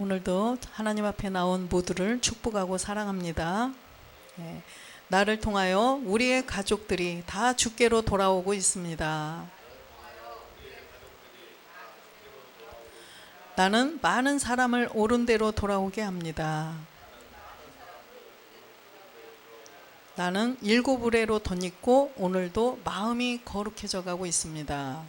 오늘도 하나님 앞에 나온 모두를 축복하고 사랑합니다. 나를 통하여 우리의 가족들이 다 주께로 돌아오고 있습니다. 나는 많은 사람을 옳은 대로 돌아오게 합니다. 나는 7의뢰로 덧입고 오늘도 마음이 거룩해져 가고 있습니다.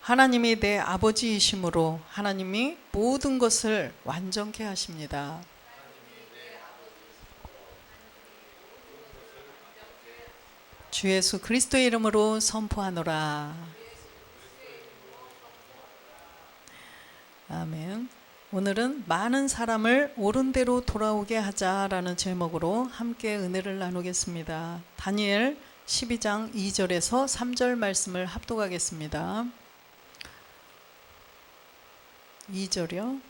하나님이 내 아버지이심으로 하나님이 모든 것을 완전케 하십니다. 주 예수 그리스도의 이름으로 선포하노라. 아멘. 오늘은 많은 사람을 옳은 대로 돌아오게 하자라는 제목으로 함께 은혜를 나누겠습니다. 다니엘 12장 2절에서 3절 말씀을 합독하겠습니다. 2절이요.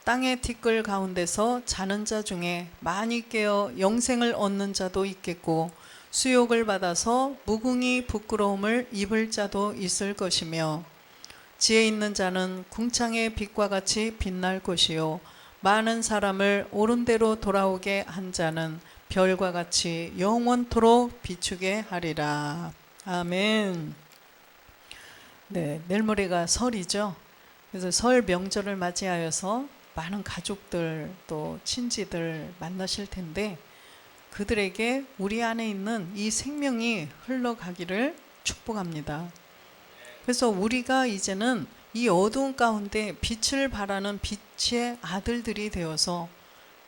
땅의 티끌 가운데서 자는 자 중에 많이 깨어 영생을 얻는 자도 있겠고 수욕을 받아서 무궁히 부끄러움을 입을 자도 있을 것이며 지혜 있는 자는 궁창의 빛과 같이 빛날 것이요 많은 사람을 옳은 대로 돌아오게 한 자는 별과 같이 영원토록 비추게 하리라. 아멘. 네, 내일 모레가 설이죠. 그래서 설 명절을 맞이하여서 많은 가족들 또 친지들 만나실 텐데 그들에게 우리 안에 있는 이 생명이 흘러가기를 축복합니다. 그래서 우리가 이제는 이 어두운 가운데 빛을 발하는 빛의 아들들이 되어서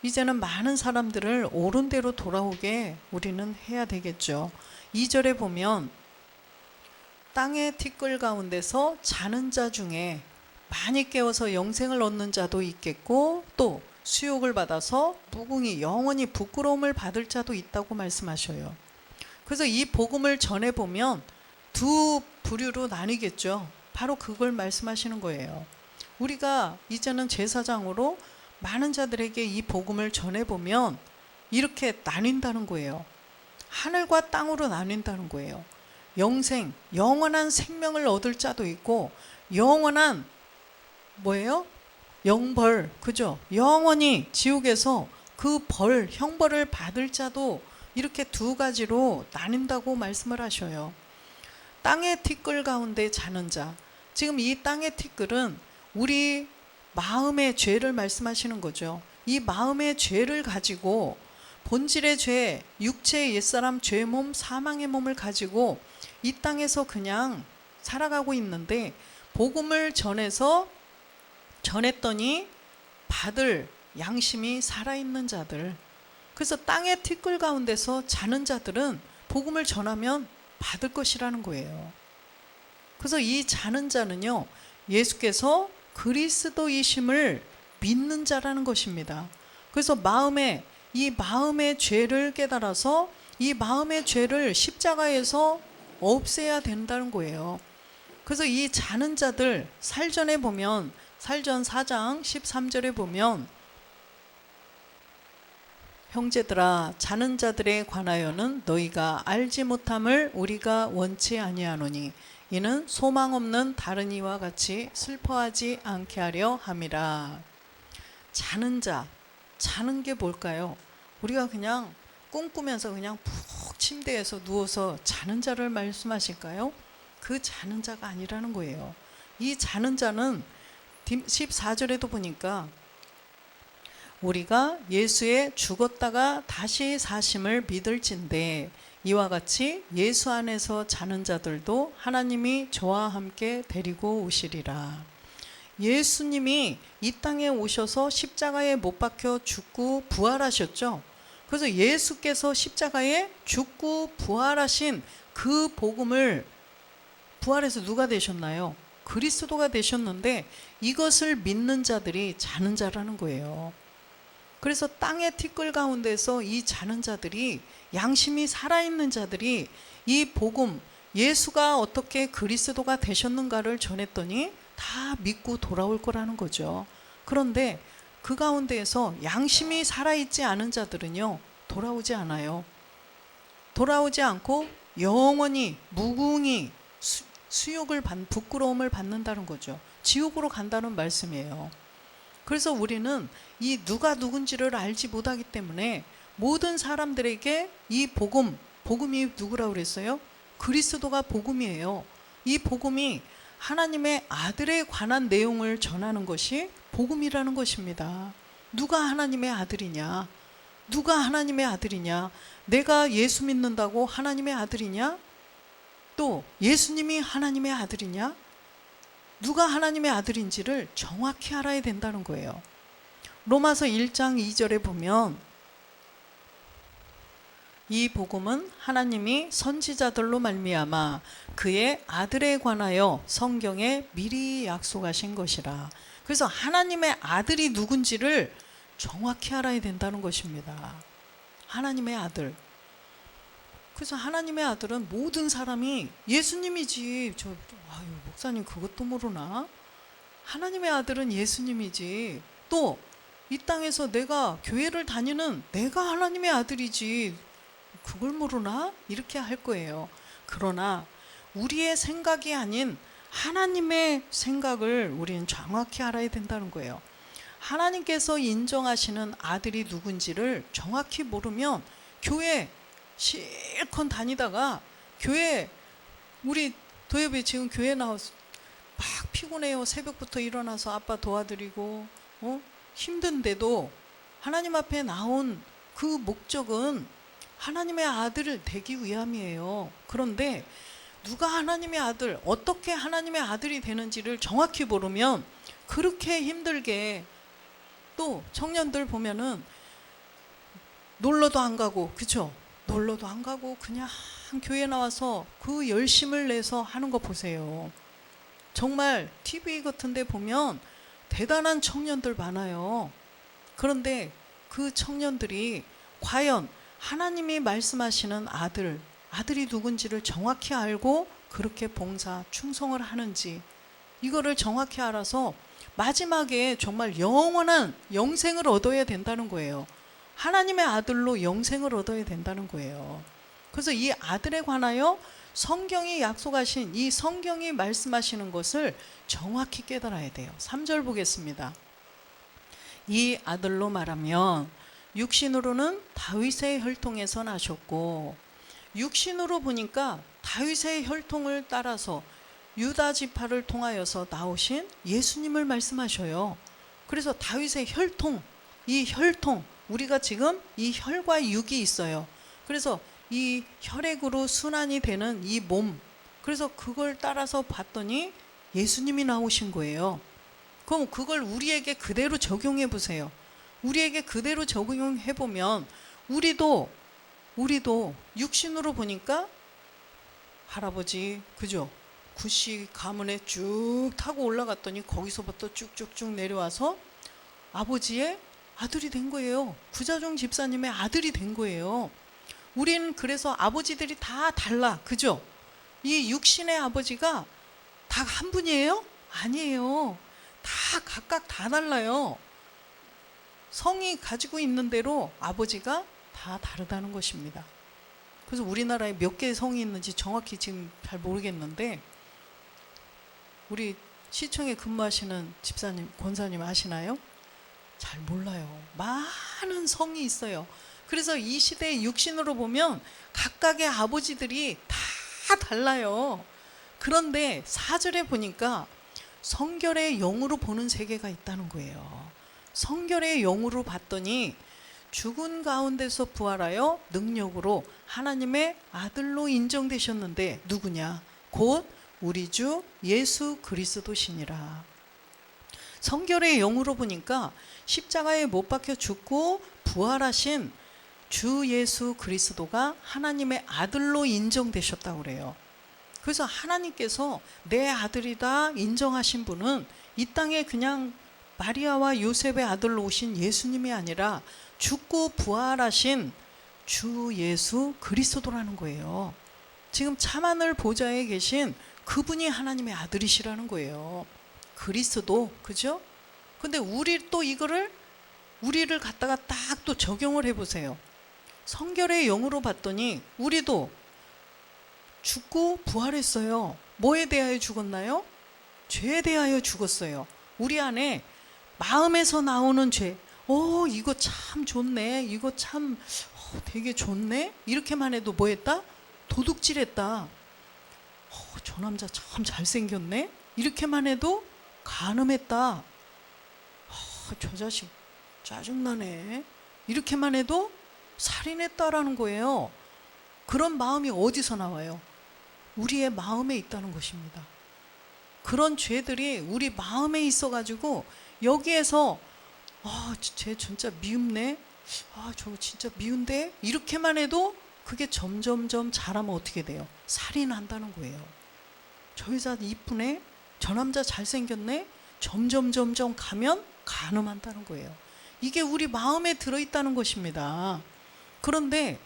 이제는 많은 사람들을 옳은 대로 돌아오게 우리는 해야 되겠죠. 2절에 보면 땅의 티끌 가운데서 자는 자 중에 많이 깨어서 영생을 얻는 자도 있겠고 또 수욕을 받아서 무궁히 영원히 부끄러움을 받을 자도 있다고 말씀하셔요. 그래서 이 복음을 전해보면 두 부류로 나뉘겠죠. 바로 그걸 말씀하시는 거예요. 우리가 이제는 제사장으로 많은 자들에게 이 복음을 전해보면 이렇게 나뉜다는 거예요. 하늘과 땅으로 나뉜다는 거예요. 영생, 영원한 생명을 얻을 자도 있고 영원한 뭐예요? 영벌, 그죠? 영원히 지옥에서 그 벌, 형벌을 받을 자도 이렇게 두 가지로 나뉜다고 말씀을 하셔요. 땅의 티끌 가운데 자는 자. 지금 이 땅의 티끌은 우리 마음의 죄를 말씀하시는 거죠. 이 마음의 죄를 가지고 본질의 죄, 육체의 옛사람 죄 몸, 사망의 몸을 가지고 이 땅에서 그냥 살아가고 있는데 복음을 전했더니 받을 양심이 살아있는 자들. 그래서 땅의 티끌 가운데서 자는 자들은 복음을 전하면 받을 것이라는 거예요. 그래서 이 자는 자는요, 예수께서 그리스도이심을 믿는 자라는 것입니다. 그래서 이 마음의 죄를 깨달아서 이 마음의 죄를 십자가에서 없애야 된다는 거예요. 그래서 이 자는 자들 살전에 보면 살전 4장 13절에 보면 형제들아 자는 자들에 관하여는 너희가 알지 못함을 우리가 원치 아니하노니 이는 소망 없는 다른 이와 같이 슬퍼하지 않게 하려 함이라. 자는 자, 자는 게 뭘까요? 우리가 그냥 꿈꾸면서 그냥 푹 침대에서 누워서 자는 자를 말씀하실까요? 그 자는 자가 아니라는 거예요. 이 자는 자는 14절에도 보니까 우리가 예수의 죽었다가 다시 사심을 믿을진대 이와 같이 예수 안에서 자는 자들도 하나님이 저와 함께 데리고 오시리라. 예수님이 이 땅에 오셔서 십자가에 못 박혀 죽고 부활하셨죠. 그래서 예수께서 십자가에 죽고 부활하신 그 복음을 부활해서 누가 되셨나요? 그리스도가 되셨는데 이것을 믿는 자들이 자는 자라는 거예요. 그래서 땅의 티끌 가운데서 이 자는 자들이 양심이 살아있는 자들이 이 복음 예수가 어떻게 그리스도가 되셨는가를 전했더니 다 믿고 돌아올 거라는 거죠. 그런데 그 가운데에서 양심이 살아있지 않은 자들은요 돌아오지 않아요. 돌아오지 않고 영원히 무궁히 부끄러움을 받는다는 거죠. 지옥으로 간다는 말씀이에요. 그래서 우리는 이 누가 누군지를 알지 못하기 때문에 모든 사람들에게 이 복음이 누구라고 그랬어요? 그리스도가 복음이에요. 이 복음이 하나님의 아들에 관한 내용을 전하는 것이 복음이라는 것입니다. 누가 하나님의 아들이냐? 누가 하나님의 아들이냐? 내가 예수 믿는다고 하나님의 아들이냐? 또 예수님이 하나님의 아들이냐? 누가 하나님의 아들인지를 정확히 알아야 된다는 거예요. 로마서 1장 2절에 보면 이 복음은 하나님이 선지자들로 말미암아 그의 아들에 관하여 성경에 미리 약속하신 것이라. 그래서 하나님의 아들이 누군지를 정확히 알아야 된다는 것입니다. 하나님의 아들. 그래서 하나님의 아들은 모든 사람이 예수님이지. 목사님 그것도 모르나? 하나님의 아들은 예수님이지. 또 이 땅에서 내가 교회를 다니는 내가 하나님의 아들이지. 그걸 모르나? 이렇게 할 거예요. 그러나 우리의 생각이 아닌 하나님의 생각을 우리는 정확히 알아야 된다는 거예요. 하나님께서 인정하시는 아들이 누군지를 정확히 모르면 교회 실컷 다니다가 우리 도엽이 지금 교회 나와서 막 피곤해요. 새벽부터 일어나서 아빠 도와드리고 힘든데도 하나님 앞에 나온 그 목적은 하나님의 아들을 되기 위함이에요. 그런데 누가 하나님의 아들, 어떻게 하나님의 아들이 되는지를 정확히 모르면 그렇게 힘들게, 또 청년들 보면은 놀러도 안 가고, 그쵸? 놀러도 안 가고 그냥 교회 나와서 그 열심을 내서 하는 거 보세요. 정말 TV 같은 데 보면 대단한 청년들 많아요. 그런데 그 청년들이 과연 하나님이 말씀하시는 아들이 누군지를 정확히 알고 그렇게 봉사, 충성을 하는지, 이거를 정확히 알아서 마지막에 정말 영원한 영생을 얻어야 된다는 거예요. 하나님의 아들로 영생을 얻어야 된다는 거예요. 그래서 이 아들에 관하여 성경이 약속하신, 이 성경이 말씀하시는 것을 정확히 깨달아야 돼요. 3절 보겠습니다. 이 아들로 말하면 육신으로는 다윗의 혈통에서 나셨고, 육신으로 보니까 다윗의 혈통을 따라서 유다 지파를 통하여서 나오신 예수님을 말씀하셔요. 그래서 다윗의 혈통, 이 혈통, 우리가 지금 이 혈과 육이 있어요. 그래서 이 혈액으로 순환이 되는 이 몸, 그래서 그걸 따라서 봤더니 예수님이 나오신 거예요. 그럼 그걸 우리에게 그대로 적용해 보세요. 우리에게 그대로 적용해 보면 우리도 육신으로 보니까 할아버지, 그죠? 구씨 가문에 쭉 타고 올라갔더니 거기서부터 쭉쭉쭉 내려와서 아버지의 아들이 된 거예요. 구자종 집사님의 아들이 된 거예요. 우리는 그래서 아버지들이 다 달라, 그죠? 이 육신의 아버지가 다 한 분이에요? 아니에요. 다 각각 다 달라요. 성이 가지고 있는 대로 아버지가 다 다르다는 것입니다. 그래서 우리나라에 몇 개의 성이 있는지 정확히 지금 잘 모르겠는데, 우리 시청에 근무하시는 집사님, 권사님 아시나요? 잘 몰라요. 많은 성이 있어요. 그래서 이 시대의 육신으로 보면 각각의 아버지들이 다 달라요. 그런데 4절에 보니까 성결의 영으로 보는 세계가 있다는 거예요. 성결의 영으로 봤더니 죽은 가운데서 부활하여 능력으로 하나님의 아들로 인정되셨는데 누구냐? 곧 우리 주 예수 그리스도시니라. 성결의 영으로 보니까 십자가에 못 박혀 죽고 부활하신 주 예수 그리스도가 하나님의 아들로 인정되셨다고 그래요. 그래서 하나님께서 내 아들이다 인정하신 분은 이 땅에 그냥 마리아와 요셉의 아들로 오신 예수님이 아니라 죽고 부활하신 주 예수 그리스도라는 거예요. 지금 참하늘 보좌에 계신 그분이 하나님의 아들이시라는 거예요. 그리스도, 그죠? 근데 우리를 갖다가 딱 또 적용을 해보세요. 성결의 영으로 봤더니 우리도 죽고 부활했어요. 뭐에 대하여 죽었나요? 죄에 대하여 죽었어요. 우리 안에 마음에서 나오는 죄. 이거 참 좋네. 이거 참 되게 좋네. 이렇게만 해도 뭐 했다? 도둑질했다. 저 남자 참 잘생겼네. 이렇게만 해도 간음했다. 저 자식 짜증나네. 이렇게만 해도 살인했다라는 거예요. 그런 마음이 어디서 나와요? 우리의 마음에 있다는 것입니다. 그런 죄들이 우리 마음에 있어가지고 여기에서 쟤 진짜 미움네. 저거 진짜 미운데. 이렇게만 해도 그게 점점점 자라면 어떻게 돼요? 살인한다는 거예요. 저 여자 이쁘네. 저 남자 잘생겼네. 점점 가면 간음한다는 거예요. 이게 우리 마음에 들어있다는 것입니다. 그런데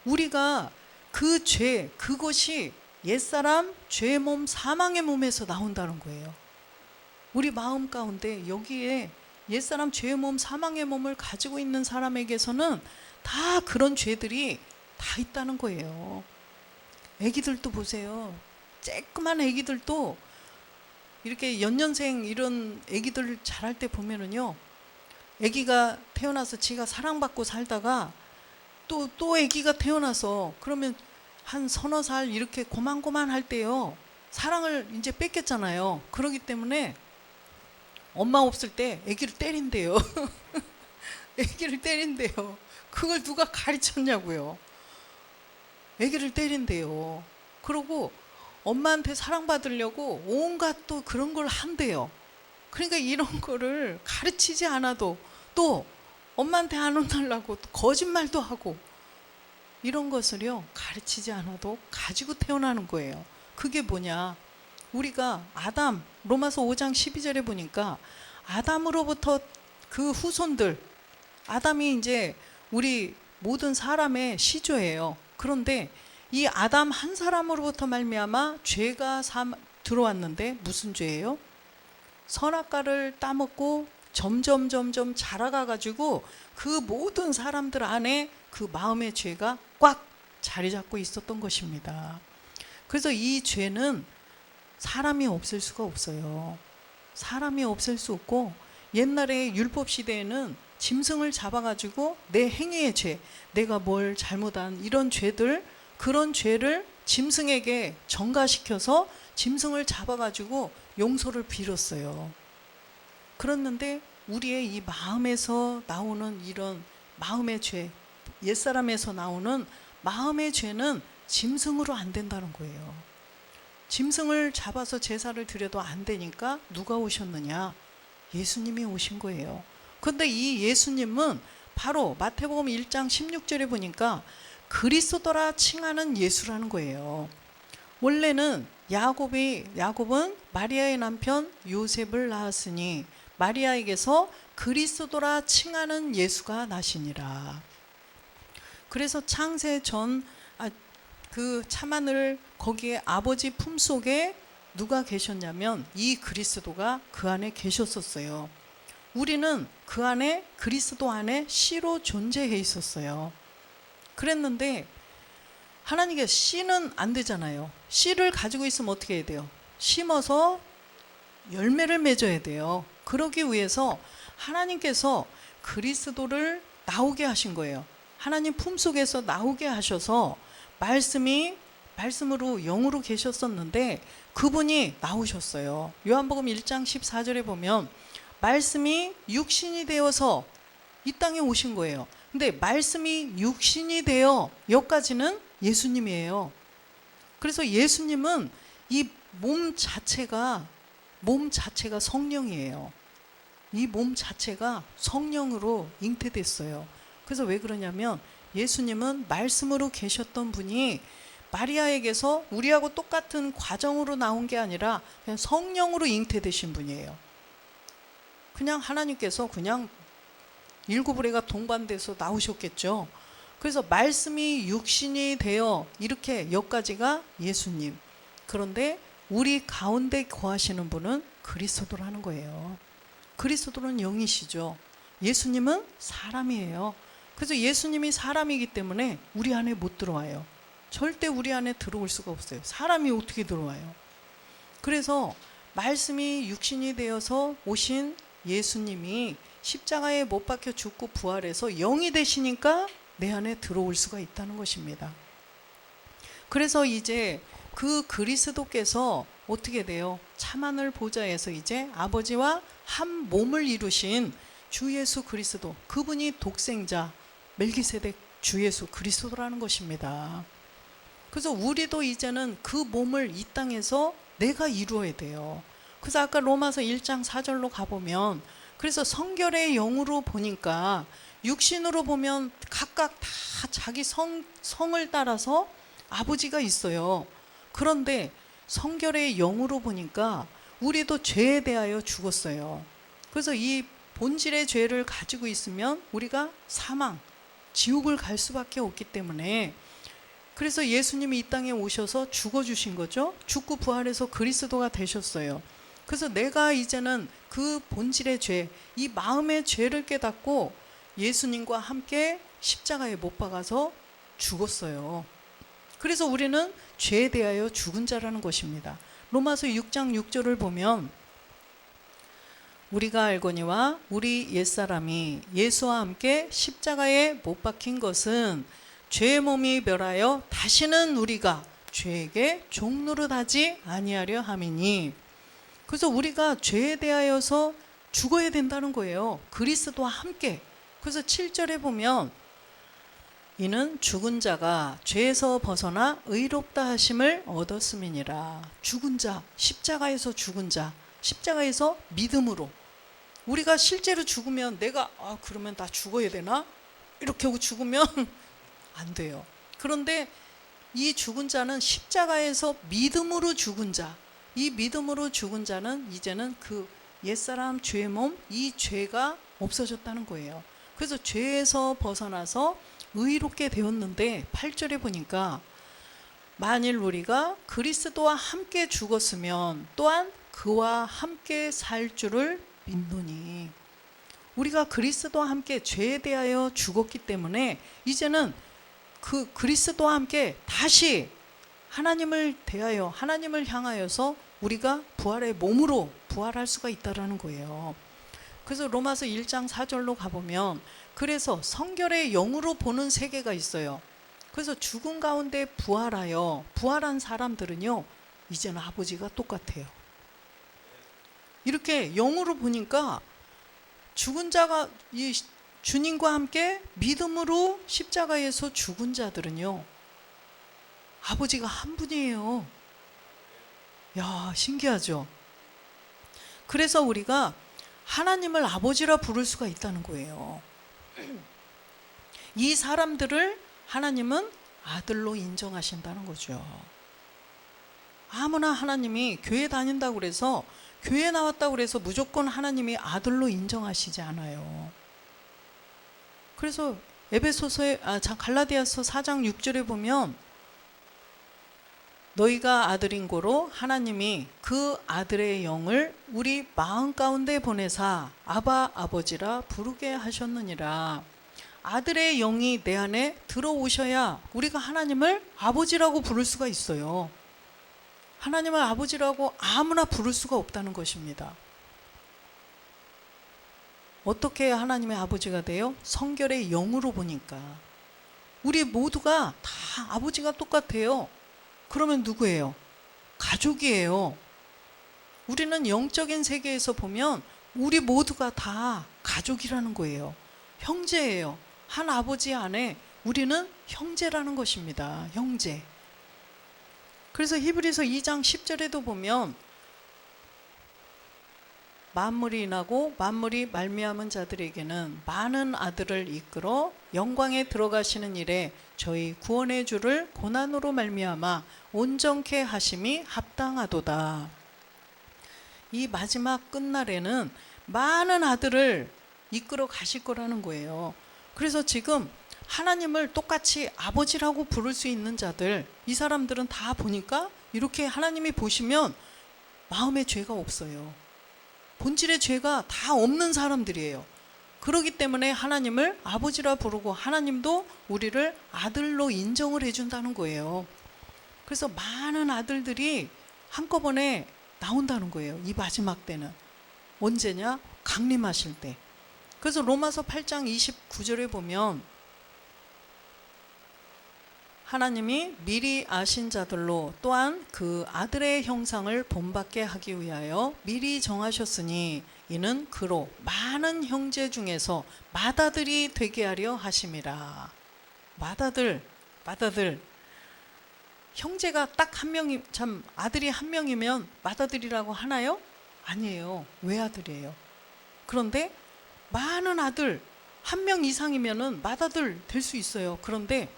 우리가 그 죄, 그것이 옛사람 죄의 몸, 사망의 몸에서 나온다는 거예요. 우리 마음 가운데 여기에 옛사람 죄의 몸, 사망의 몸을 가지고 있는 사람에게서는 다 그런 죄들이 다 있다는 거예요. 애기들도 보세요. 쬐끄만 애기들도 이렇게 연년생 이런 애기들 자랄 때 보면은요, 애기가 태어나서 지가 사랑받고 살다가 또 애기가 태어나서 그러면 한 서너 살 이렇게 고만고만할 때요, 사랑을 이제 뺏겼잖아요. 그러기 때문에 엄마 없을 때 애기를 때린대요. 애기를 때린대요. 그걸 누가 가르쳤냐고요. 애기를 때린대요. 그러고 엄마한테 사랑받으려고 온갖 또 그런 걸 한대요. 그러니까 이런 거를 가르치지 않아도 또 엄마한테 안 혼나려고 또 거짓말도 하고, 이런 것을요 가르치지 않아도 가지고 태어나는 거예요. 그게 뭐냐, 우리가 아담, 로마서 5장 12절에 보니까 아담으로부터 그 후손들, 아담이 이제 우리 모든 사람의 시조예요. 그런데 이 아담 한 사람으로부터 말미암아 죄가 들어왔는데 무슨 죄예요? 선악과를 따먹고 점점 자라가 가지고 그 모든 사람들 안에 그 마음의 죄가 꽉 자리 잡고 있었던 것입니다. 그래서 이 죄는 사람이 없앨 수가 없어요. 사람이 없앨 수 없고, 옛날에 율법 시대에는 짐승을 잡아가지고 내 행위의 죄, 내가 뭘 잘못한 이런 죄들, 그런 죄를 짐승에게 전가시켜서 짐승을 잡아가지고 용서를 빌었어요. 그랬는데 우리의 이 마음에서 나오는 이런 마음의 죄, 옛사람에서 나오는 마음의 죄는 짐승으로 안 된다는 거예요. 짐승을 잡아서 제사를 드려도 안 되니까 누가 오셨느냐? 예수님이 오신 거예요. 그런데 이 예수님은 바로 마태복음 1장 16절에 보니까 그리스도라 칭하는 예수라는 거예요. 원래는 야곱은 마리아의 남편 요셉을 낳았으니 마리아에게서 그리스도라 칭하는 예수가 나시니라. 그래서 창세 전 그 참하늘 거기에 아버지 품속에 누가 계셨냐면 이 그리스도가 그 안에 계셨었어요. 우리는 그 안에, 그리스도 안에 씨로 존재해 있었어요. 그랬는데 하나님께 씨는 안 되잖아요. 씨를 가지고 있으면 어떻게 해야 돼요? 심어서 열매를 맺어야 돼요. 그러기 위해서 하나님께서 그리스도를 나오게 하신 거예요. 하나님 품속에서 나오게 하셔서 말씀으로 영으로 계셨었는데 그분이 나오셨어요. 요한복음 1장 14절에 보면 말씀이 육신이 되어서 이 땅에 오신 거예요. 근데 말씀이 육신이 되어 여기까지는 예수님이에요. 그래서 예수님은 이 몸 자체가 성령이에요. 이 몸 자체가 성령으로 잉태됐어요. 그래서 왜 그러냐면 예수님은 말씀으로 계셨던 분이 마리아에게서 우리하고 똑같은 과정으로 나온 게 아니라 그냥 성령으로 잉태되신 분이에요. 그냥 하나님께서 그냥 일곱 의뢰가 동반돼서 나오셨겠죠. 그래서 말씀이 육신이 되어 이렇게 여기까지가 예수님. 그런데 우리 가운데 거하시는 분은 그리스도라는 거예요. 그리스도는 영이시죠. 예수님은 사람이에요. 그래서 예수님이 사람이기 때문에 우리 안에 못 들어와요. 절대 우리 안에 들어올 수가 없어요. 사람이 어떻게 들어와요? 그래서 말씀이 육신이 되어서 오신 예수님이 십자가에 못 박혀 죽고 부활해서 영이 되시니까 내 안에 들어올 수가 있다는 것입니다. 그래서 이제 그 그리스도께서 어떻게 돼요? 참하늘 보좌에서 이제 아버지와 한 몸을 이루신 주 예수 그리스도, 그분이 독생자 멜기세덱 주 예수 그리스도라는 것입니다. 그래서 우리도 이제는 그 몸을 이 땅에서 내가 이루어야 돼요. 그래서 아까 로마서 1장 4절로 가보면, 그래서 성결의 영으로 보니까 육신으로 보면 각각 다 자기 성을 따라서 아버지가 있어요. 그런데 성결의 영으로 보니까 우리도 죄에 대하여 죽었어요. 그래서 이 본질의 죄를 가지고 있으면 우리가 사망, 지옥을 갈 수밖에 없기 때문에, 그래서 예수님이 이 땅에 오셔서 죽어주신 거죠. 죽고 부활해서 그리스도가 되셨어요. 그래서 내가 이제는 그 본질의 죄, 이 마음의 죄를 깨닫고 예수님과 함께 십자가에 못 박아서 죽었어요. 그래서 우리는 죄에 대하여 죽은 자라는 것입니다. 로마서 6장 6절을 보면, 우리가 알거니와 우리 옛사람이 예수와 함께 십자가에 못 박힌 것은 죄의 몸이 멸하여 다시는 우리가 죄에게 종노릇하지 아니하려 함이니. 그래서 우리가 죄에 대하여서 죽어야 된다는 거예요. 그리스도와 함께. 그래서 7절에 보면, 이는 죽은 자가 죄에서 벗어나 의롭다 하심을 얻었음이니라. 죽은 자, 십자가에서 죽은 자, 십자가에서 믿음으로. 우리가 실제로 죽으면 내가 그러면 나 죽어야 되나? 이렇게 하고 죽으면 안 돼요. 그런데 이 죽은 자는 십자가에서 믿음으로 죽은 자, 이 믿음으로 죽은 자는 이제는 그 옛사람 죄의 몸, 이 죄가 없어졌다는 거예요. 그래서 죄에서 벗어나서 의롭게 되었는데, 8절에 보니까 만일 우리가 그리스도와 함께 죽었으면 또한 그와 함께 살 줄을 믿노니. 우리가 그리스도와 함께 죄에 대하여 죽었기 때문에 이제는 그 그리스도와 함께 다시 하나님을 대하여, 하나님을 향하여서 우리가 부활의 몸으로 부활할 수가 있다라는 거예요. 그래서 로마서 1장 4절로 가보면, 그래서 성결의 영으로 보는 세계가 있어요. 그래서 죽은 가운데 부활하여 부활한 사람들은요, 이제는 아버지가 똑같아요. 이렇게 영으로 보니까 죽은 자가 이 주님과 함께 믿음으로 십자가에서 죽은 자들은요, 아버지가 한 분이에요. 야, 신기하죠? 그래서 우리가 하나님을 아버지라 부를 수가 있다는 거예요. 이 사람들을 하나님은 아들로 인정하신다는 거죠. 아무나 하나님이 교회 다닌다고 그래서, 교회 나왔다고 그래서 무조건 하나님이 아들로 인정하시지 않아요. 그래서 갈라디아서 4장 6절에 보면, 너희가 아들인 고로 하나님이 그 아들의 영을 우리 마음 가운데 보내사 아바 아버지라 부르게 하셨느니라. 아들의 영이 내 안에 들어오셔야 우리가 하나님을 아버지라고 부를 수가 있어요. 하나님을 아버지라고 아무나 부를 수가 없다는 것입니다. 어떻게 해야 하나님의 아버지가 돼요? 성결의 영으로 보니까. 우리 모두가 다 아버지가 똑같아요. 그러면 누구예요? 가족이에요. 우리는 영적인 세계에서 보면 우리 모두가 다 가족이라는 거예요. 형제예요. 한 아버지 안에 우리는 형제라는 것입니다. 형제. 그래서 히브리서 2장 10절에도 보면, 만물이 인하고 만물이 말미암은 자들에게는 많은 아들을 이끌어 영광에 들어가시는 일에 저희 구원의 주를 고난으로 말미암아 온전케 하심이 합당하도다. 이 마지막 끝날에는 많은 아들을 이끌어 가실 거라는 거예요. 그래서 지금 하나님을 똑같이 아버지라고 부를 수 있는 자들, 이 사람들은 다 보니까 이렇게 하나님이 보시면 마음에 죄가 없어요. 본질의 죄가 다 없는 사람들이에요. 그렇기 때문에 하나님을 아버지라 부르고 하나님도 우리를 아들로 인정을 해준다는 거예요. 그래서 많은 아들들이 한꺼번에 나온다는 거예요. 이 마지막 때는. 언제냐? 강림하실 때. 그래서 로마서 8장 29절에 보면 하나님이 미리 아신 자들로 또한 그 아들의 형상을 본받게 하기 위하여 미리 정하셨으니 이는 그로 많은 형제 중에서 맏아들이 되게 하려 하심이라. 맏아들. 형제가 딱 한 명이, 참 아들이 한 명이면 맏아들이라고 하나요? 아니에요. 외아들이에요. 그런데 많은 아들 한 명 이상이면은 맏아들 될 수 있어요. 그런데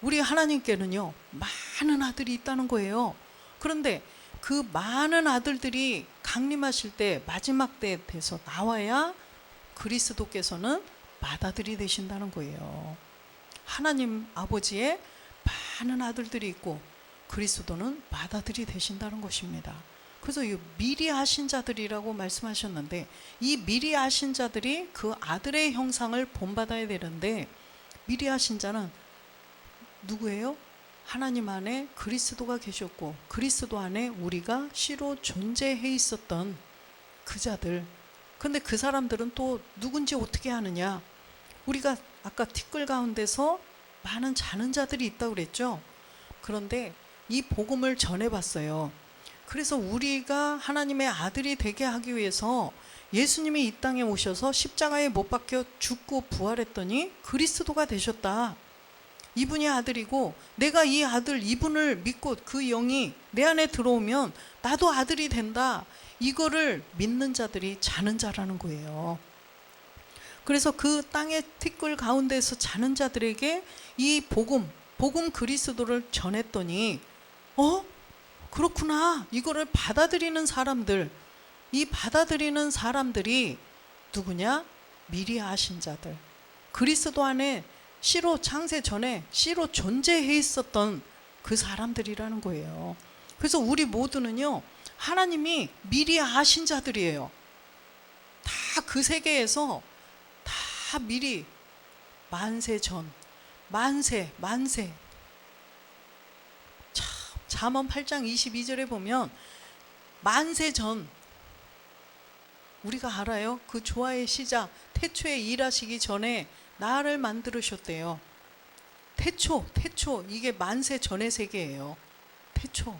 우리 하나님께는요, 많은 아들이 있다는 거예요. 그런데 그 많은 아들들이 강림하실 때 마지막 때 돼서 나와야 그리스도께서는 맏아들이 되신다는 거예요. 하나님 아버지의 많은 아들들이 있고 그리스도는 맏아들이 되신다는 것입니다. 그래서 이 미리 하신 자들이라고 말씀하셨는데, 이 미리 하신 자들이 그 아들의 형상을 본받아야 되는데, 미리 하신 자는 누구예요? 하나님 안에 그리스도가 계셨고 그리스도 안에 우리가 씨로 존재해 있었던 그 자들. 근데 그 사람들은 또 누군지 어떻게 아느냐? 우리가 아까 티끌 가운데서 많은 자는 자들이 있다고 그랬죠. 그런데 이 복음을 전해봤어요. 그래서 우리가 하나님의 아들이 되게 하기 위해서 예수님이 이 땅에 오셔서 십자가에 못 박혀 죽고 부활했더니 그리스도가 되셨다. 이분이 아들이고 내가 이 아들 이분을 믿고 그 영이 내 안에 들어오면 나도 아들이 된다. 이거를 믿는 자들이 자는 자라는 거예요. 그래서 그 땅의 티끌 가운데서 자는 자들에게 이 복음 그리스도를 전했더니 그렇구나. 이거를 받아들이는 사람들, 이 받아들이는 사람들이 누구냐? 미리 아신 자들. 그리스도 안에 씨로 창세 전에 씨로 존재해 있었던 그 사람들이라는 거예요. 그래서 우리 모두는요, 하나님이 미리 아신 자들이에요. 다 그 세계에서 다 미리 만세 전, 만세. 참, 잠언 8장 22절에 보면 만세 전, 우리가 알아요. 그 조화의 시작, 태초에 일하시기 전에 나를 만들으셨대요. 태초, 이게 만세 전의 세계예요. 태초.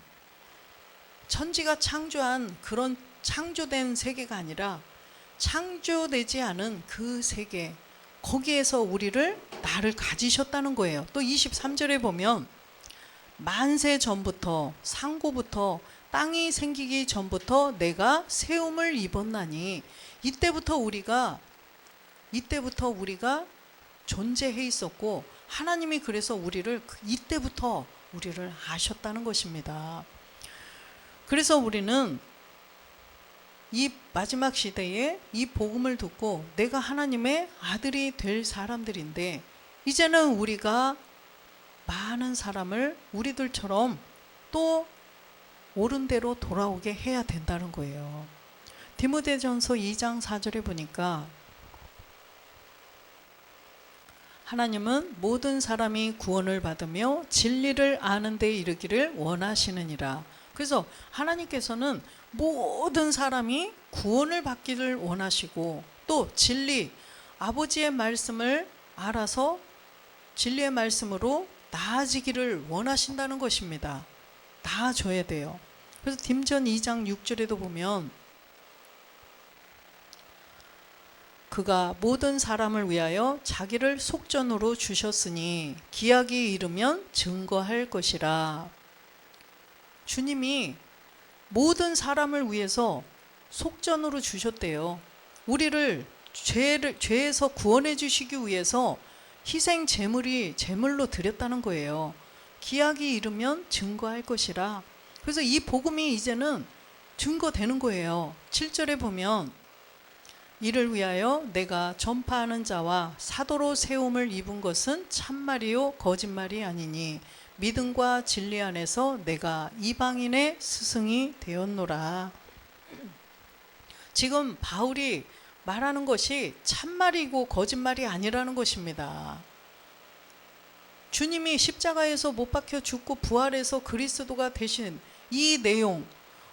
천지가 창조한 그런 창조된 세계가 아니라 창조되지 않은 그 세계, 거기에서 나를 가지셨다는 거예요. 또 23절에 보면 만세 전부터, 상고부터, 땅이 생기기 전부터 내가 세움을 입었나니, 이때부터 우리가 존재해 있었고 하나님이 그래서 이때부터 우리를 아셨다는 것입니다. 그래서 우리는 이 마지막 시대에 이 복음을 듣고 내가 하나님의 아들이 될 사람들인데, 이제는 우리가 많은 사람을 우리들처럼 또 옳은 대로 돌아오게 해야 된다는 거예요. 디모데전서 2장 4절에 보니까 하나님은 모든 사람이 구원을 받으며 진리를 아는 데 이르기를 원하시느니라. 그래서 하나님께서는 모든 사람이 구원을 받기를 원하시고 또 진리, 아버지의 말씀을 알아서 진리의 말씀으로 나아지기를 원하신다는 것입니다. 나아져야 돼요. 그래서 딤전 2장 6절에도 보면 그가 모든 사람을 위하여 자기를 속전으로 주셨으니 기약이 이르면 증거할 것이라. 주님이 모든 사람을 위해서 속전으로 주셨대요. 우리를 죄에서 구원해 주시기 위해서 희생 제물로 드렸다는 거예요. 기약이 이르면 증거할 것이라. 그래서 이 복음이 이제는 증거되는 거예요. 7절에 보면 이를 위하여 내가 전파하는 자와 사도로 세움을 입은 것은 참말이요 거짓말이 아니니 믿음과 진리 안에서 내가 이방인의 스승이 되었노라. 지금 바울이 말하는 것이 참말이고 거짓말이 아니라는 것입니다. 주님이 십자가에서 못 박혀 죽고 부활해서 그리스도가 되신 이 내용,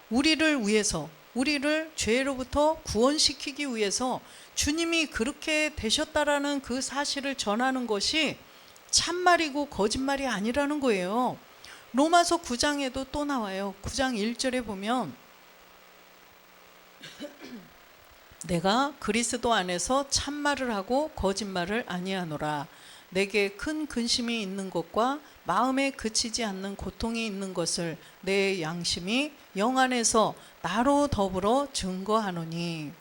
우리를 위해서, 우리를 죄로부터 구원시키기 위해서 주님이 그렇게 되셨다라는 그 사실을 전하는 것이 참말이고 거짓말이 아니라는 거예요. 로마서 9장에도 또 나와요. 9장 1절에 보면 내가 그리스도 안에서 참말을 하고 거짓말을 아니하노라. 내게 큰 근심이 있는 것과 마음에 그치지 않는 고통이 있는 것을 내 양심이 영 안에서 나로 더불어 증거하노니.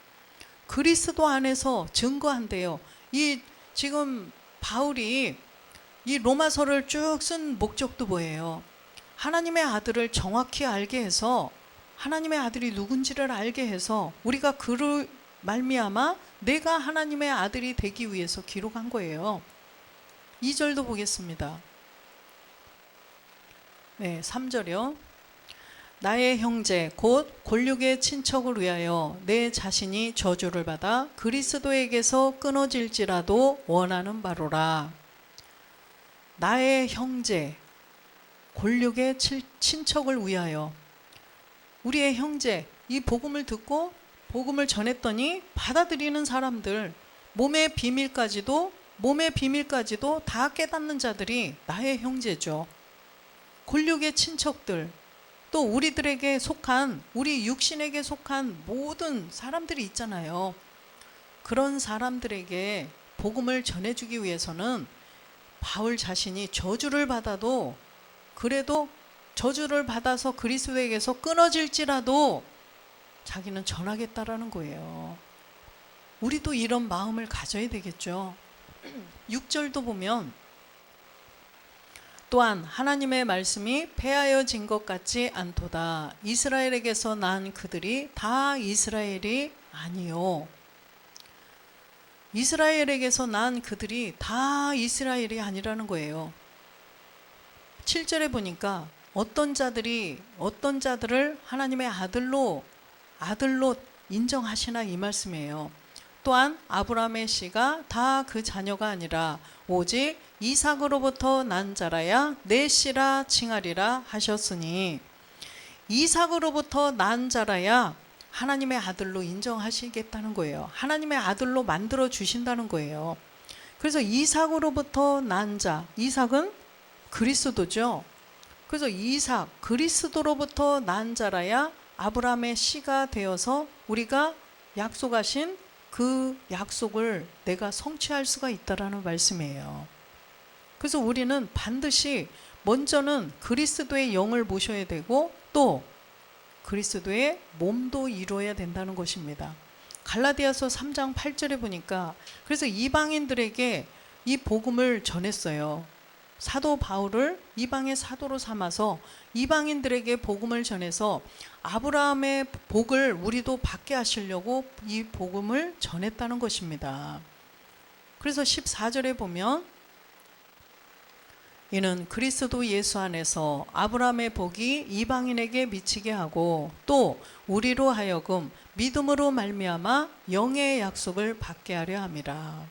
그리스도 안에서 증거한대요. 이 지금 바울이 이 로마서를 쭉 쓴 목적도 뭐예요? 하나님의 아들을 정확히 알게 해서, 하나님의 아들이 누군지를 알게 해서 우리가 그를 말미암아 내가 하나님의 아들이 되기 위해서 기록한 거예요. 2절도 보겠습니다. 네, 3절이요. 나의 형제 곧 골육의 친척을 위하여 내 자신이 저주를 받아 그리스도에게서 끊어질지라도 원하는 바로라. 나의 형제 골육의 친척을 위하여, 우리의 형제, 이 복음을 듣고 복음을 전했더니 받아들이는 사람들, 몸의 비밀까지도 다 깨닫는 자들이 나의 형제죠. 골육의 친척들, 또 우리들에게 속한, 우리 육신에게 속한 모든 사람들이 있잖아요. 그런 사람들에게 복음을 전해주기 위해서는 바울 자신이 저주를 받아도, 그래도 저주를 받아서 그리스도에게서 끊어질지라도 자기는 전하겠다라는 거예요. 우리도 이런 마음을 가져야 되겠죠. 6절도 보면 또한 하나님의 말씀이 폐하여진 것 같지 않도다. 이스라엘에게서 난 그들이 다 이스라엘이 아니요. 이스라엘에게서 난 그들이 다 이스라엘이 아니라는 거예요. 7절에 보니까 어떤 자들을 하나님의 아들로 인정하시나 이 말씀이에요. 또한 아브라함의 씨가 다 그 자녀가 아니라 오직 이삭으로부터 난 자라야 내 씨라 칭하리라 하셨으니, 이삭으로부터 난 자라야 하나님의 아들로 인정하시겠다는 거예요. 하나님의 아들로 만들어 주신다는 거예요. 그래서 이삭으로부터 난 자, 이삭은 그리스도죠. 그래서 이삭, 그리스도로부터 난 자라야 아브라함의 씨가 되어서 우리가 약속하신 그 약속을 내가 성취할 수가 있다라는 말씀이에요. 그래서 우리는 반드시 먼저는 그리스도의 영을 모셔야 되고 또 그리스도의 몸도 이루어야 된다는 것입니다. 갈라디아서 3장 8절에 보니까 그래서 이방인들에게 이 복음을 전했어요. 사도 바울을 이방의 사도로 삼아서 이방인들에게 복음을 전해서 아브라함의 복을 우리도 받게 하시려고 이 복음을 전했다는 것입니다. 그래서 14절에 보면 이는 그리스도 예수 안에서 아브라함의 복이 이방인에게 미치게 하고 또 우리로 하여금 믿음으로 말미암아 영의 약속을 받게 하려 함이라.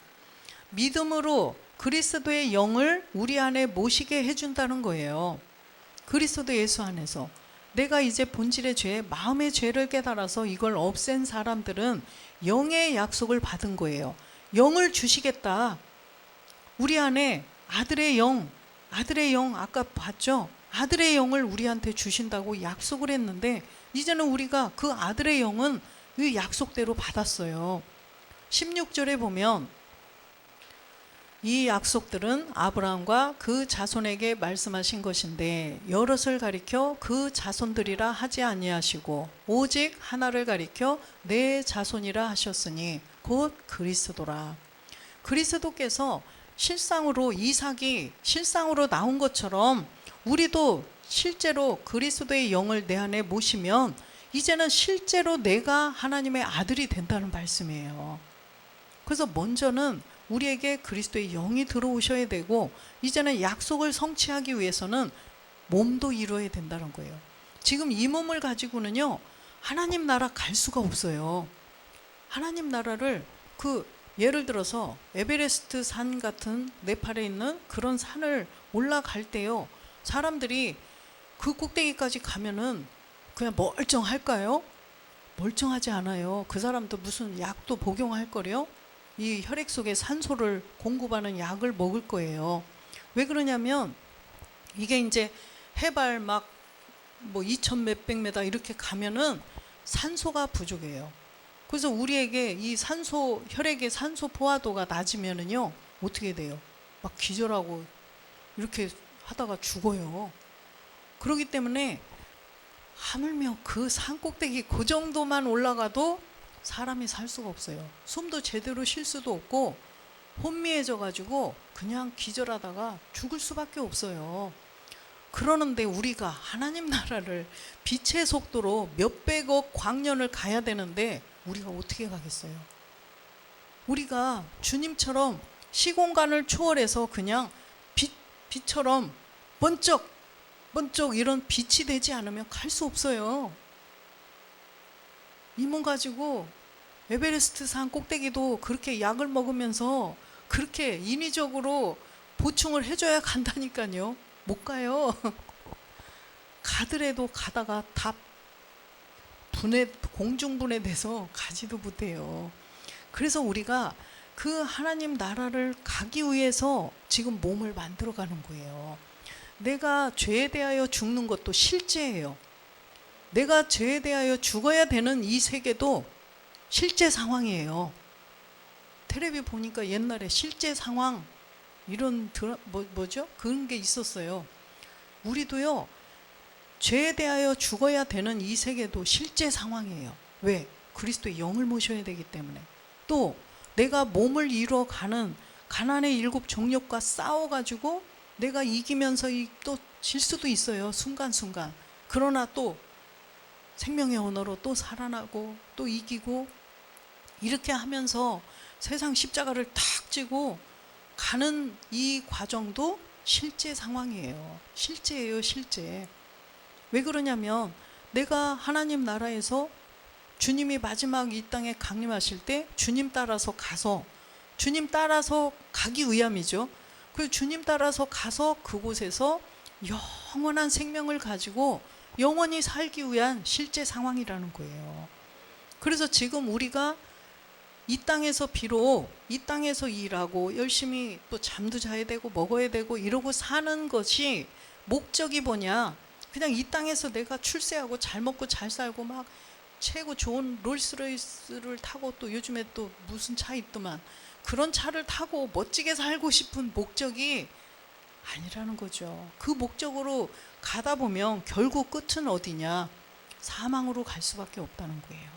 믿음으로 그리스도의 영을 우리 안에 모시게 해준다는 거예요. 그리스도 예수 안에서 내가 이제 본질의 죄, 마음의 죄를 깨달아서 이걸 없앤 사람들은 영의 약속을 받은 거예요. 영을 주시겠다. 우리 안에 아들의 영 아까 봤죠? 아들의 영을 우리한테 주신다고 약속을 했는데 이제는 우리가 그 아들의 영은 이 약속대로 받았어요. 16절에 보면 이 약속들은 아브라함과 그 자손에게 말씀하신 것인데 여럿을 가리켜 그 자손들이라 하지 아니하시고 오직 하나를 가리켜 내 자손이라 하셨으니 곧 그리스도라. 그리스도께서 실상으로 이삭이 실상으로 나온 것처럼 우리도 실제로 그리스도의 영을 내 안에 모시면 이제는 실제로 내가 하나님의 아들이 된다는 말씀이에요. 그래서 먼저는 우리에게 그리스도의 영이 들어오셔야 되고 이제는 약속을 성취하기 위해서는 몸도 이루어야 된다는 거예요. 지금 이 몸을 가지고는요 하나님 나라 갈 수가 없어요. 하나님 나라를 예를 들어서 에베레스트 산 같은 네팔에 있는 그런 산을 올라갈 때요 사람들이 그 꼭대기까지 가면은 그냥 멀쩡할까요? 멀쩡하지 않아요. 그 사람도 무슨 약도 복용할 거래요? 이 혈액 속에 산소를 공급하는 약을 먹을 거예요. 왜 그러냐면 이게 이제 해발 막 뭐 2천 몇백 메다 이렇게 가면은 산소가 부족해요. 그래서 우리에게 이 산소, 혈액의 산소 포화도가 낮으면은요, 어떻게 돼요? 막 기절하고 이렇게 하다가 죽어요. 그렇기 때문에 하물며 그 산꼭대기 그 정도만 올라가도 사람이 살 수가 없어요. 숨도 제대로 쉴 수도 없고 혼미해져 가지고 그냥 기절하다가 죽을 수밖에 없어요. 그러는데 우리가 하나님 나라를 빛의 속도로 몇백억 광년을 가야 되는데 우리가 어떻게 가겠어요? 우리가 주님처럼 시공간을 초월해서 그냥 빛처럼 번쩍 번쩍 이런 빛이 되지 않으면 갈 수 없어요. 이 몸 가지고 에베레스트 산 꼭대기도 그렇게 약을 먹으면서 그렇게 인위적으로 보충을 해줘야 간다니까요. 못 가요. 가더라도 가다가 다 공중분해돼서 가지도 못해요. 그래서 우리가 그 하나님 나라를 가기 위해서 지금 몸을 만들어가는 거예요. 내가 죄에 대하여 죽는 것도 실제예요. 내가 죄에 대하여 죽어야 되는 이 세계도 실제 상황이에요. 텔레비 보니까 옛날에 실제 상황 이런 뭐죠? 그런 게 있었어요. 우리도요, 죄에 대하여 죽어야 되는 이 세계도 실제 상황이에요. 왜? 그리스도의 영을 모셔야 되기 때문에. 또 내가 몸을 이뤄가는 가난의 7 종력과 싸워가지고 내가 이기면서 또 질 수도 있어요. 순간순간. 그러나 또 생명의 언어로 또 살아나고 또 이기고 이렇게 하면서 세상 십자가를 탁 지고 가는 이 과정도 실제 상황이에요. 실제예요, 실제. 왜 그러냐면 내가 하나님 나라에서 주님이 마지막 이 땅에 강림하실 때 주님 따라서 가서 주님 따라서 가기 위함이죠. 그 주님 따라서 가서 그곳에서 영원한 생명을 가지고 영원히 살기 위한 실제 상황이라는 거예요. 그래서 지금 우리가 이 땅에서 비록 이 땅에서 일하고 열심히 또 잠도 자야 되고 먹어야 되고 이러고 사는 것이 목적이 뭐냐? 그냥 이 땅에서 내가 출세하고 잘 먹고 잘 살고 막 최고 좋은 롤스로이스를 타고 또 요즘에 또 무슨 차 있더만 그런 차를 타고 멋지게 살고 싶은 목적이 아니라는 거죠. 그 목적으로 가다 보면 결국 끝은 어디냐? 사망으로 갈 수밖에 없다는 거예요.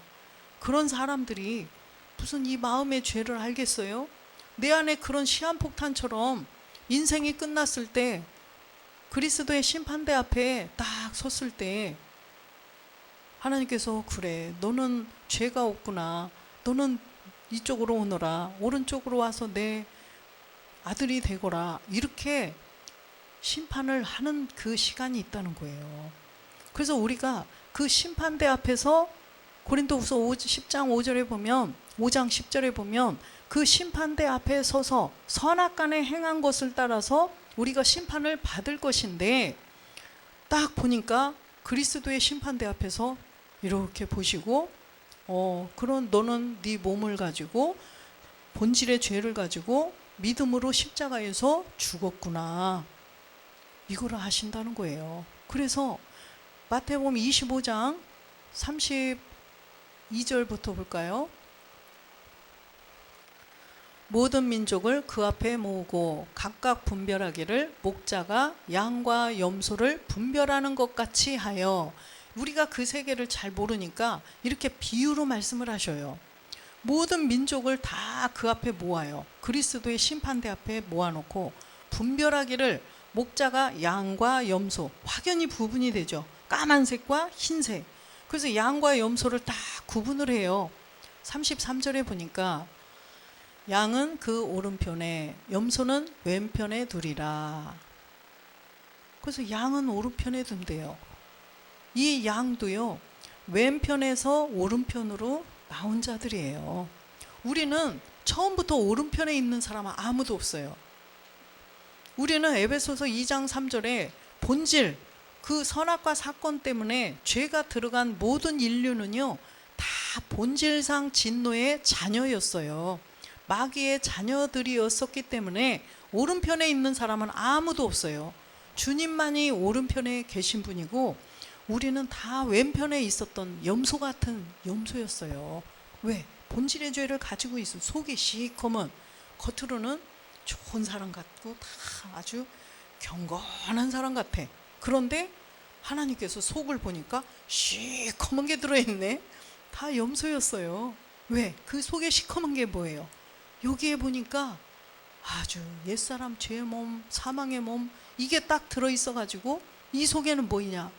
그런 사람들이 무슨 이 마음의 죄를 알겠어요? 내 안에 그런 시한폭탄처럼 인생이 끝났을 때 그리스도의 심판대 앞에 딱 섰을 때 하나님께서 그래 너는 죄가 없구나 너는 이쪽으로 오너라 오른쪽으로 와서 내 아들이 되거라 이렇게 심판을 하는 그 시간이 있다는 거예요. 그래서 우리가 그 심판대 앞에서 고린도후서 10장 5절에 보면 5장 10절에 보면 그 심판대 앞에 서서 선악간에 행한 것을 따라서 우리가 심판을 받을 것인데 딱 보니까 그리스도의 심판대 앞에서 이렇게 보시고 그런 너는 네 몸을 가지고 본질의 죄를 가지고 믿음으로 십자가에서 죽었구나 이거를 하신다는 거예요. 그래서 마태복음 25장 32절부터 볼까요? 모든 민족을 그 앞에 모으고 각각 분별하기를 목자가 양과 염소를 분별하는 것 같이 하여 우리가 그 세계를 잘 모르니까 이렇게 비유로 말씀을 하셔요. 모든 민족을 다 그 앞에 모아요. 그리스도의 심판대 앞에 모아놓고 분별하기를 목자가 양과 염소 확연히 구분이 되죠. 까만색과 흰색. 그래서 양과 염소를 다 구분을 해요. 33절에 보니까 양은 그 오른편에 염소는 왼편에 두리라. 그래서 양은 오른편에 둔대요. 이 양도요 왼편에서 오른편으로 나온 자들이에요. 우리는 처음부터 오른편에 있는 사람은 아무도 없어요. 우리는 에베소서 2장 3절에 본질 그 선악과 사건 때문에 죄가 들어간 모든 인류는요, 다 본질상 진노의 자녀였어요. 마귀의 자녀들이었었기 때문에 오른편에 있는 사람은 아무도 없어요. 주님만이 오른편에 계신 분이고 우리는 다 왼편에 있었던 염소 같은 염소였어요. 왜? 본질의 죄를 가지고 있어. 속이 시커먼, 겉으로는 좋은 사람 같고 다 아주 경건한 사람 같아. 그런데 하나님께서 속을 보니까 시커먼 게 들어있네. 다 염소였어요. 왜? 그 속에 시커먼 게 뭐예요? 여기에 보니까 아주 옛사람 죄의 몸, 사망의 몸, 이게 딱 들어있어 가지고 이 속에는 뭐이냐?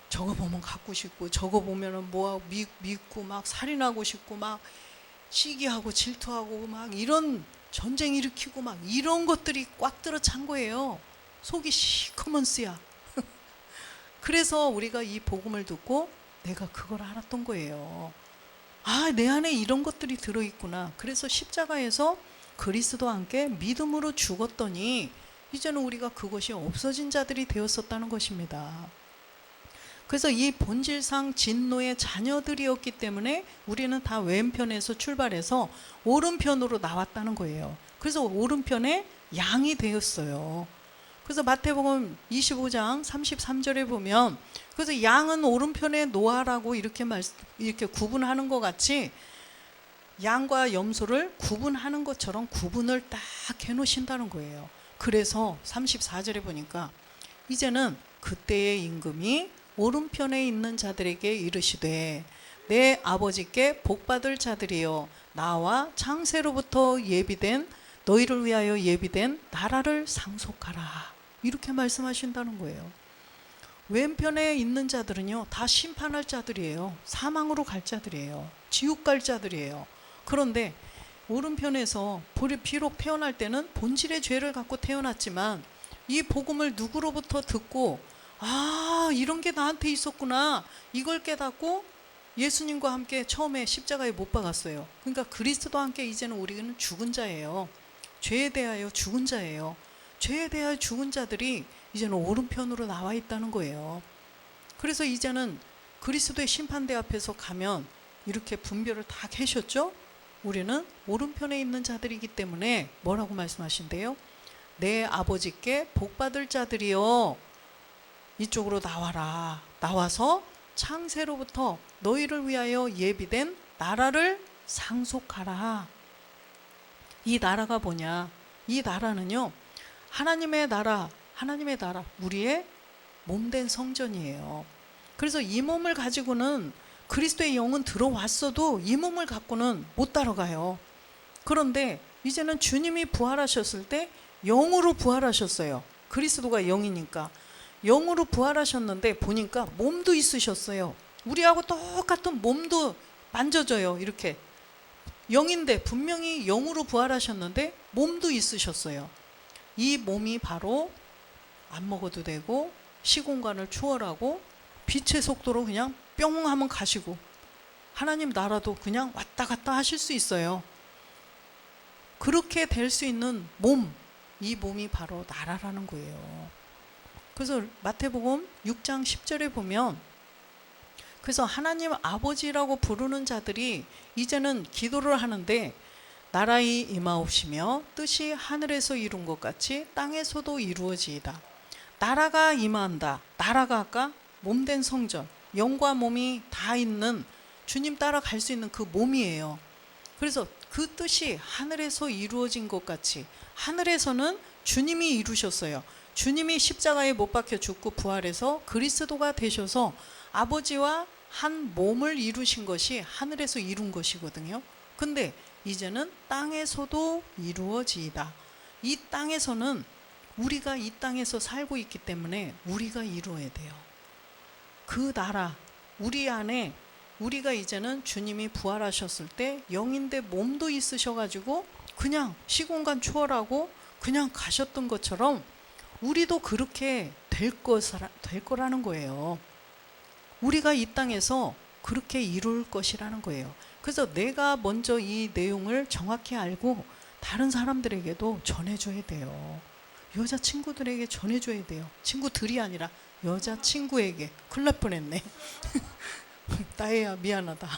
저거 보면 갖고 싶고, 저거 보면은 뭐하고 믿고 막 살인하고 싶고, 막 시기하고 질투하고 막 이런 전쟁 일으키고 막 이런 것들이 꽉 들어 찬 거예요. 속이 시커먼 쓰야. 그래서 우리가 이 복음을 듣고 내가 그걸 알았던 거예요. 아, 내 안에 이런 것들이 들어있구나. 그래서 십자가에서 그리스도와 함께 믿음으로 죽었더니 이제는 우리가 그것이 없어진 자들이 되었었다는 것입니다. 그래서 이 본질상 진노의 자녀들이었기 때문에 우리는 다 왼편에서 출발해서 오른편으로 나왔다는 거예요. 그래서 오른편에 양이 되었어요. 그래서 마태복음 25장 33절에 보면, 그래서 양은 오른편에 노아라고 이렇게 구분하는 것 같이 양과 염소를 구분하는 것처럼 구분을 딱 해놓으신다는 거예요. 그래서 34절에 보니까 이제는 그때의 임금이 오른편에 있는 자들에게 이르시되 내 아버지께 복받을 자들이여 나와 창세로부터 예비된 너희를 위하여 예비된 나라를 상속하라. 이렇게 말씀하신다는 거예요. 왼편에 있는 자들은요, 다 심판할 자들이에요. 사망으로 갈 자들이에요. 지옥 갈 자들이에요. 그런데 오른편에서 비록 태어날 때는 본질의 죄를 갖고 태어났지만 이 복음을 누구로부터 듣고 아, 이런 게 나한테 있었구나, 이걸 깨닫고 예수님과 함께 처음에 십자가에 못 박았어요. 그러니까 그리스도와 함께 이제는 우리는 죽은 자예요. 죄에 대하여 죽은 자예요. 죄에 대하여 죽은 자들이 이제는 오른편으로 나와 있다는 거예요. 그래서 이제는 그리스도의 심판대 앞에서 가면 이렇게 분별을 다 계셨죠? 우리는 오른편에 있는 자들이기 때문에 뭐라고 말씀하신대요? 내 아버지께 복받을 자들이여 이쪽으로 나와라. 나와서 창세로부터 너희를 위하여 예비된 나라를 상속하라. 이 나라가 뭐냐? 이 나라는요, 하나님의 나라, 우리의 몸된 성전이에요. 그래서 이 몸을 가지고는 그리스도의 영은 들어왔어도 이 몸을 갖고는 못 따라가요. 그런데 이제는 주님이 부활하셨을 때 영으로 부활하셨어요. 그리스도가 영이니까. 영으로 부활하셨는데 보니까 몸도 있으셨어요. 우리하고 똑같은 몸도 만져져요. 이렇게. 영인데 분명히 영으로 부활하셨는데 몸도 있으셨어요. 이 몸이 바로 안 먹어도 되고 시공간을 초월하고 빛의 속도로 그냥 뿅 하면 가시고 하나님 나라도 그냥 왔다 갔다 하실 수 있어요. 그렇게 될 수 있는 몸, 이 몸이 바로 나라라는 거예요. 그래서 마태복음 6장 10절에 보면, 그래서 하나님 아버지라고 부르는 자들이 이제는 기도를 하는데 나라의 임하옵시며 뜻이 하늘에서 이룬 것 같이 땅에서도 이루어지이다. 나라가 임한다. 나라가 아까 몸된 성전, 영과 몸이 다 있는 주님 따라 갈 수 있는 그 몸이에요. 그래서 그 뜻이 하늘에서 이루어진 것 같이, 하늘에서는 주님이 이루셨어요. 주님이 십자가에 못 박혀 죽고 부활해서 그리스도가 되셔서 아버지와 한 몸을 이루신 것이 하늘에서 이룬 것이거든요. 근데 이제는 땅에서도 이루어지이다. 이 땅에서는 우리가 이 땅에서 살고 있기 때문에 우리가 이루어야 돼요. 그 나라, 우리 안에 우리가 이제는 주님이 부활하셨을 때 영인데 몸도 있으셔가지고 그냥 시공간 초월하고 그냥 가셨던 것처럼 우리도 그렇게 될 거라는 거예요. 우리가 이 땅에서 그렇게 이룰 것이라는 거예요. 그래서 내가 먼저 이 내용을 정확히 알고 다른 사람들에게도 전해줘야 돼요. 여자친구들에게 전해줘야 돼요. 친구들이 아니라 여자친구에게. 큰일 날 뻔했네. 나혜야 미안하다.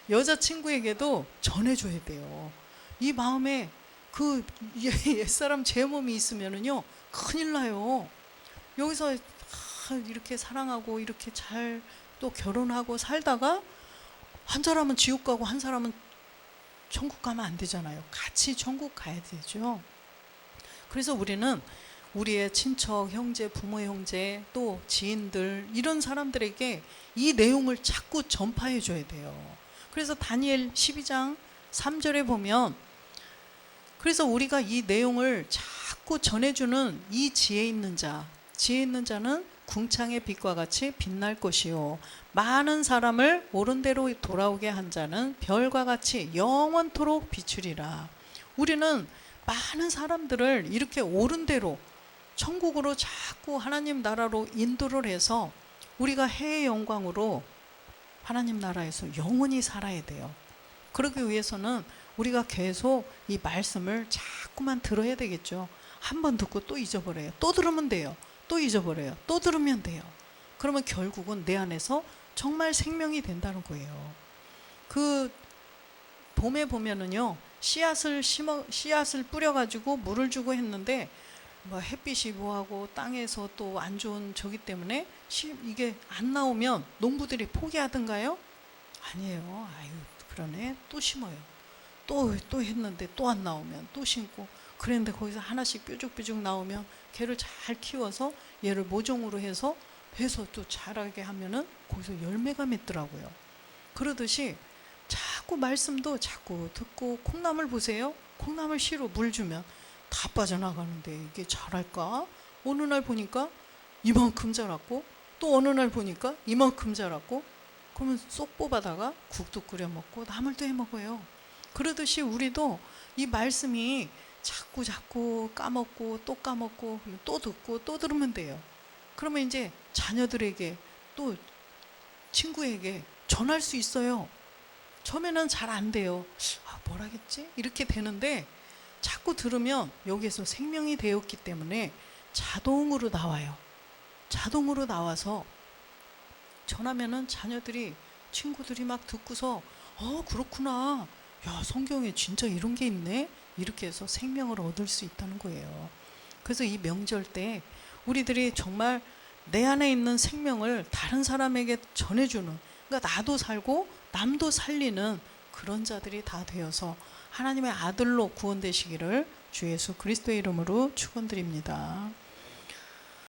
여자친구에게도 전해줘야 돼요. 이 마음에 그 옛사람 제 몸이 있으면은요 큰일 나요. 여기서 이렇게 사랑하고 이렇게 잘 또 결혼하고 살다가 한 사람은 지옥 가고 한 사람은 천국 가면 안 되잖아요. 같이 천국 가야 되죠. 그래서 우리는 우리의 친척, 형제, 부모 형제, 또 지인들 이런 사람들에게 이 내용을 자꾸 전파해 줘야 돼요. 그래서 다니엘 12장 3절에 보면, 그래서 우리가 이 내용을 자꾸 전해주는 이 지혜 있는 자는 궁창의 빛과 같이 빛날 것이요 많은 사람을 옳은 대로 돌아오게 한 자는 별과 같이 영원토록 비추리라. 우리는 많은 사람들을 이렇게 옳은 대로 천국으로 자꾸 하나님 나라로 인도를 해서 우리가 해의 영광으로 하나님 나라에서 영원히 살아야 돼요. 그러기 위해서는 우리가 계속 이 말씀을 자꾸만 들어야 되겠죠. 한 번 듣고 또 잊어버려요. 또 들으면 돼요. 또 잊어버려요. 또 들으면 돼요. 그러면 결국은 내 안에서 정말 생명이 된다는 거예요. 그 봄에 보면은요 씨앗을 뿌려가지고 물을 주고 했는데 뭐 햇빛이 뭐하고 땅에서 또 안 좋은 저기 때문에 이게 안 나오면 농부들이 포기하던가요? 아니에요. 아유 그러네. 또 심어요. 또 했는데 또 안 나오면 또 심고, 그랬는데 거기서 하나씩 뾰족뾰족 나오면 걔를 잘 키워서 얘를 모종으로 해서 또 자라게 하면은 거기서 열매가 맺더라고요. 그러듯이 자꾸 말씀도 자꾸 듣고, 콩나물 보세요. 콩나물 씨로 물 주면 다 빠져나가는데 이게 자랄까? 어느 날 보니까 이만큼 자랐고, 또 어느 날 보니까 이만큼 자랐고, 그러면 쏙 뽑아다가 국도 끓여 먹고 나물도 해 먹어요. 그러듯이 우리도 이 말씀이 자꾸 까먹고 또 까먹고 또 듣고 또 들으면 돼요. 그러면 이제 자녀들에게 또 친구에게 전할 수 있어요. 처음에는 잘 안 돼요. 뭐라겠지? 이렇게 되는데 자꾸 들으면 여기에서 생명이 되었기 때문에 자동으로 나와요. 자동으로 나와서 전하면은 자녀들이, 친구들이 막 듣고서 그렇구나. 야, 성경에 진짜 이런 게 있네. 이렇게 해서 생명을 얻을 수 있다는 거예요. 그래서 이 명절 때 우리들이 정말 내 안에 있는 생명을 다른 사람에게 전해주는, 그러니까 나도 살고 남도 살리는 그런 자들이 다 되어서 하나님의 아들로 구원되시기를 주 예수 그리스도의 이름으로 축원드립니다.